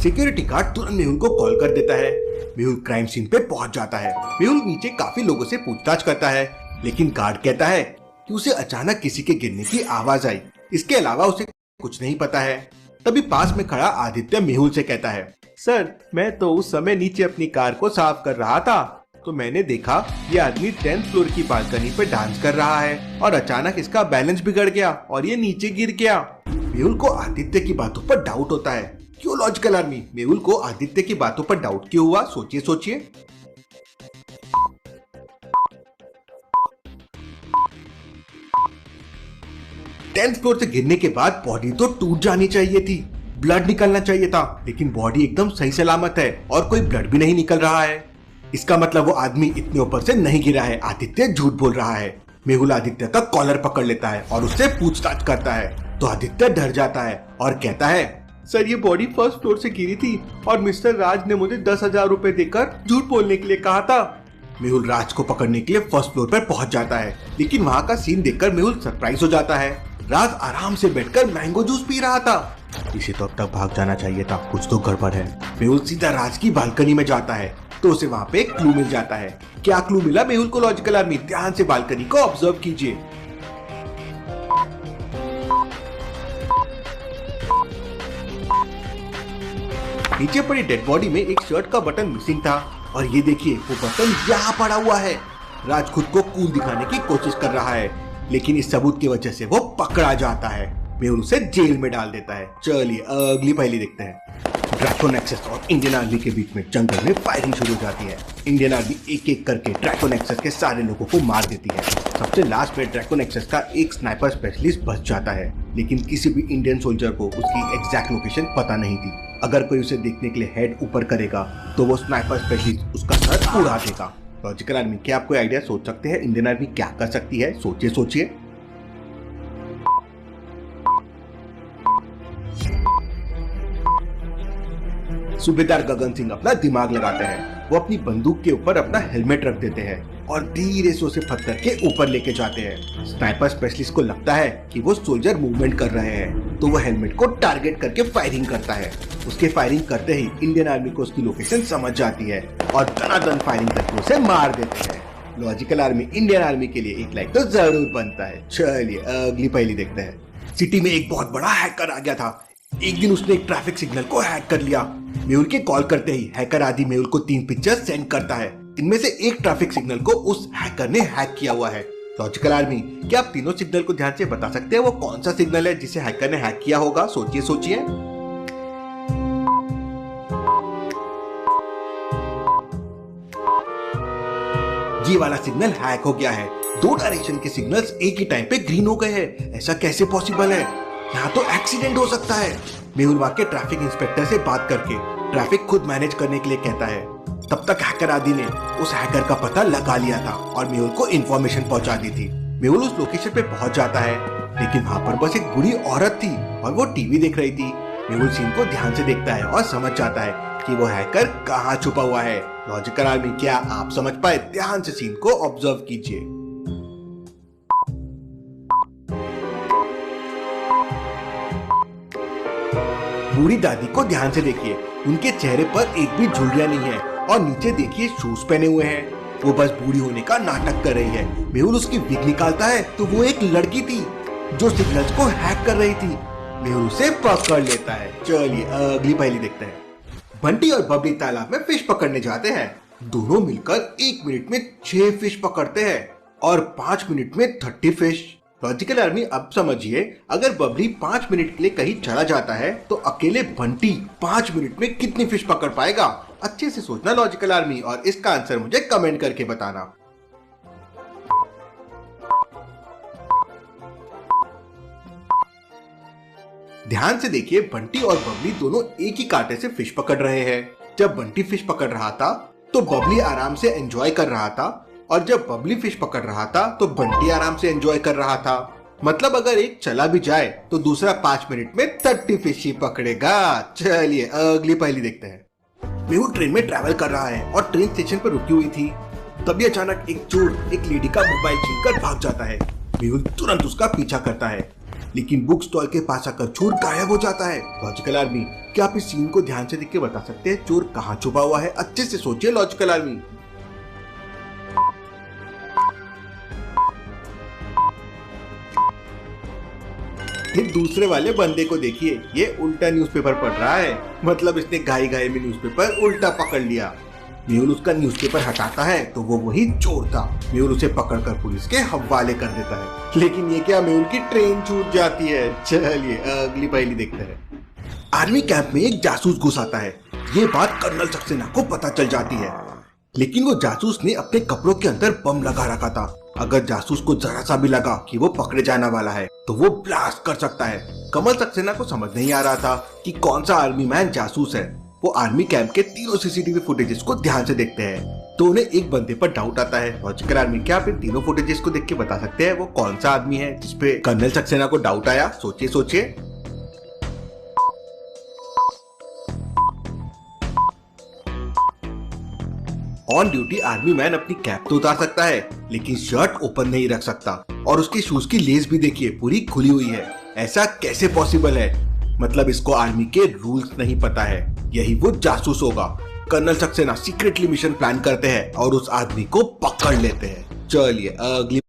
Security guard तुरंत मेहुल को call कर देता है। मेहुल क्राइम सीन पे पहुंच जाता है। मेहुल नीचे काफी लोगों से पूछताछ करता है, लेकिन गार्ड कहता है कि उसे अचानक किसी के गिरने की आवाज आई। इसके अलावा उसे कुछ नहीं पता है। तभी पास में खड़ा आदित्य मेहुल से कहता है, सर मैं तो उस समय नीचे अपनी कार को साफ कर रहा था, तो मैंने देखा ये आदमी 10th फ्लोर की बालकनी पे डांस कर रहा है और अचानक इसका बैलेंस बिगड़ गया और ये नीचे गिर गया। मेहुल को आदित्य की बातों पर डाउट होता है। क्यों लॉजिकल आर्मी? मेहुल को आदित्य की बातों पर डाउट क्यों हुआ? सोचिए सोचिए। 10th फ्लोर से गिरने के बाद बॉडी तो टूट जानी चाहिए थी, ब्लड निकलना चाहिए था, लेकिन बॉडी एकदम सही सलामत है और कोई ब्लड भी नहीं निकल रहा है। इसका मतलब वो आदमी इतने ऊपर से नहीं गिरा है। आदित्य झूठ बोल रहा है। मेहुल आदित्य का कॉलर पकड़ लेता है और उससे पूछताछ करता है, तो आदित्य डर जाता है और कहता है, सर ये बॉडी 1st फ्लोर से गिरी थी और मिस्टर राज ने मुझे 10,000 रुपए देकर झूठ बोलने के लिए कहा था। मेहुल राज को पकड़ने के लिए 1st फ्लोर पर पहुंच जाता है, लेकिन वहाँ का सीन देखकर मेहुल सरप्राइज हो जाता है। राज आराम से बैठकर मैंगो जूस पी रहा था। इसे तो अब तक भाग जाना चाहिए था, कुछ तो गड़बड़ है। मेहुल सीधा राज की बालकनी में जाता है, तो उसे वहाँ पे एक क्लू मिल जाता है। क्या क्लू मिला मेहुल को लॉजिकल आर्मी? ध्यान से बालकनी को ऑब्जर्व कीजिए। नीचे पड़ी डेड बॉडी में एक शर्ट का बटन मिसिंग था और ये देखिए वो बटन यहाँ पड़ा हुआ है। राज खुद को कूल दिखाने की कोशिश कर रहा है, लेकिन इस सबूत की वजह से वो पकड़ा जाता है। मेहुल उसे जेल में डाल देता है। चलिए अगली पहेली देखते हैं। ड्रैगन नेक्सस और इंडियन आर्मी के बीच में जंगल में फायरिंग शुरू हो जाती है। इंडियन आर्मी एक एक करके ड्रैगन नेक्सस के सारे लोगों को मार देती है। सबसे लास्ट में ड्रैगन नेक्सस का एक स्नाइपर स्पेशलिस्ट बच जाता है, लेकिन किसी भी इंडियन सोल्जर को उसकी एग्जैक्ट लोकेशन पता नहीं थी। अगर कोई उसे देखने के लिए हेड ऊपर करेगा तो वो स्नाइपर स्पेशलिस्ट उसका सर उड़ा देगा। लॉजिकल आर्मी, क्या आप कोई आइडिया सोच सकते हैं इंडियन आर्मी क्या कर सकती है? सोचिए सोचिए। सूबेदार गगन सिंह अपना दिमाग लगाते हैं। वो अपनी बंदूक के ऊपर अपना हेलमेट रख देते हैं और धीरे से उसे पत्थर के ऊपर लेके जाते हैं। स्नाइपर स्पेशलिस्ट को लगता है कि वो सोल्जर मूवमेंट कर रहे हैं, तो वो हेलमेट को टारगेट करके फायरिंग करता है। उसके फायरिंग करते ही इंडियन आर्मी को उसकी लोकेशन समझ जाती है और दनादन फायरिंग करके उसे मार देते हैं। लॉजिकल आर्मी, इंडियन आर्मी के लिए एक लाइक तो जरूर बनता है। चलिए अगली पहेली देखते हैं। सिटी में एक बहुत बड़ा हैकर आ गया था। एक दिन उसने एक ट्रैफिक सिग्नल को हैक कर लिया। मेहुल के कॉल करते ही हैकर आदि मेहुल को 3 पिक्चर सेंड करता है। इनमें से एक ट्रैफिक सिग्नल को उस हैकर ने हैक किया हुआ है। लॉजिकल आर्मी, क्या आप तीनों सिग्नल को ध्यान से बता सकते हैं वो कौन सा सिग्नल है जिसे हैकर ने हैक किया होगा? सोचिए सोचिए। ये वाला सिग्नल हैक हो गया है। 2 डायरेक्शन के सिग्नल्स एक ही टाइम पे ग्रीन हो गए हैं। ऐसा कैसे पॉसिबल है? यहाँ तो एक्सीडेंट हो सकता है। मेहुल वहां के ट्रैफिक इंस्पेक्टर से बात करके ट्रैफिक खुद मैनेज करने के लिए कहता है। तब तक हैकर आदि ने उस हैकर का पता लगा लिया था और मेहुल को इन्फॉर्मेशन पहुंचा दी थी। मेहुल उस लोकेशन पे पहुंच जाता है, लेकिन वहां पर बस एक बुरी औरत थी और वो टीवी देख रही थी। मेहुल सीन को ध्यान से देखता है और समझ जाता है कि वो हैकर कहाँ छुपा हुआ है। लॉजिकल आर्मी, क्या आप समझ पाए? ध्यान से सीन को ऑब्जर्व कीजिए। बूढ़ी दादी को ध्यान से देखिए। उनके चेहरे पर एक भी झुर्रियां नहीं है और नीचे देखिए शूज पहने हुए हैं। वो बस बूढ़ी होने का नाटक कर रही है। मेहुल उसकी विग निकालता है तो वो एक लड़की थी जो सिग्नल्स को हैक कर रही थी। मेहुल उसे पकड़ लेता है। चलिए अगली पहेली देखते हैं। बंटी और बबली तालाब में फिश पकड़ने जाते हैं। दोनों मिलकर 1 मिनट में 6 फिश पकड़ते हैं और 5 मिनट में 30 फिश। लॉजिकल आर्मी, अब समझिए, अगर बबली 5 मिनट के लिए कहीं चला जाता है तो अकेले बंटी 5 मिनट में कितनी फिश पकड़ पाएगा? अच्छे से सोचना लॉजिकल आर्मी और इसका आंसर मुझे कमेंट करके बताना। ध्यान से देखिए, बंटी और बबली दोनों एक ही कांटे से फिश पकड़ रहे हैं। जब बंटी फिश पकड़ रहा था तो बबली आराम से एंजॉय कर रहा था और जब बबली फिश पकड़ रहा था तो बंटी आराम से एंजॉय कर रहा था। मतलब अगर एक चला भी जाए तो दूसरा 5 मिनट में 30 फिश ही पकड़ेगा। चलिए अगली पहेली देखते हैं। मेहुल ट्रेन में ट्रैवल कर रहा है और ट्रेन स्टेशन पर रुकी हुई थी। तभी अचानक एक चोर एक लेडी का मोबाइल छीनकर भाग जाता है। मेहुल तुरंत उसका पीछा करता है। लेकिन बुक स्टॉल के पास आकर चोर गायब हो जाता है। लॉजिकल आर्मी, क्या आप इस सीन को ध्यान से देख के बता सकते हैं चोर कहाँ छुपा हुआ है? अच्छे से सोचिए लॉजिकल आर्मी। फिर दूसरे वाले बंदे को देखिए, ये उल्टा न्यूज़पेपर पढ़ रहा है। मतलब इसने घाई घाई में न्यूज़पेपर उल्टा पकड़ लिया। मेहुल उसका न्यूज़पेपर हटाता है तो वो वही चोर था। मेहुल उसे पकड़कर पुलिस के हवाले कर देता है। लेकिन ये क्या, मेहुल की ट्रेन छूट जाती है। चलिए अगली पहेली देखते हैं। आर्मी कैंप में एक जासूस घुस आता है। ये बात कर्नल सक्सेना को पता चल जाती है, लेकिन वो जासूस ने अपने कपड़ों के अंदर बम लगा रखा था। अगर जासूस को जरा सा भी लगा कि वो पकड़े जाने वाला है तो वो ब्लास्ट कर सकता है। कमल सक्सेना को समझ नहीं आ रहा था कि कौन सा आर्मी मैन जासूस है। वो आर्मी कैंप के तीनों सीसीटीवी फुटेजेस को ध्यान से देखते हैं तो उन्हें एक बंदे पर डाउट आता है। लॉजिकल आर्मी, क्या आप इन तीनों फुटेजेस को देख के बता सकते हैं वो कौन सा आदमी है जिसपे कर्नल सक्सेना को डाउट आया? सोचिए सोचिए। ऑन ड्यूटी आर्मी मैन अपनी कैप तो उतार सकता है लेकिन शर्ट ओपन नहीं रख सकता, और उसके शूज की लेस भी देखिए पूरी खुली हुई है। ऐसा कैसे पॉसिबल है? मतलब इसको आर्मी के रूल्स नहीं पता है। यही वो जासूस होगा। Colonel Saxena secretly mission plan करते हैं और उस आदमी को पकड़ लेते हैं। चलिए अगली